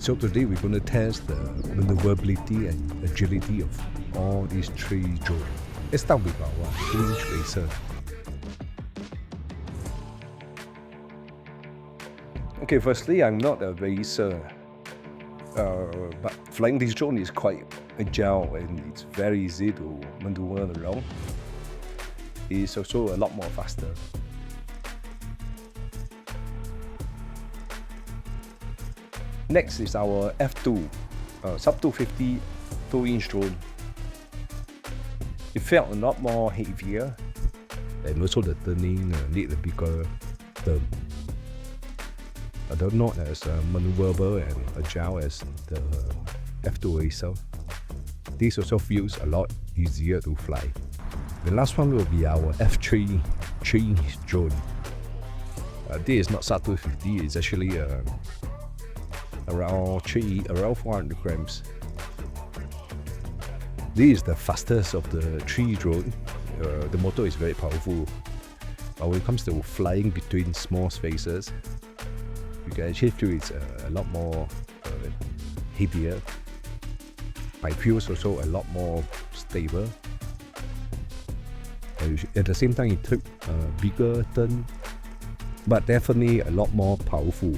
So today we're going to test the maneuverability and agility of all these three drones. Let's start with our 2-inch racer. Okay, firstly, I'm not a racer, but flying this drone is quite agile and it's very easy to maneuver around. It's also a lot more faster. Next is our F2, sub 250 2-inch drone. It felt a lot more heavier, and also the turning need a bigger turn. Although not as maneuverable and agile as the F2 racer, this also feels a lot easier to fly. The last one will be our F3 3-inch drone. This is not sub 250, it's actually around 400 grams. This is the fastest of the three drones. The motor is very powerful. But when it comes to flying between small spaces, you can actually feel it's a lot more heavier. But it feels also a lot more stable. At the same time, it took a bigger turn, but definitely a lot more powerful.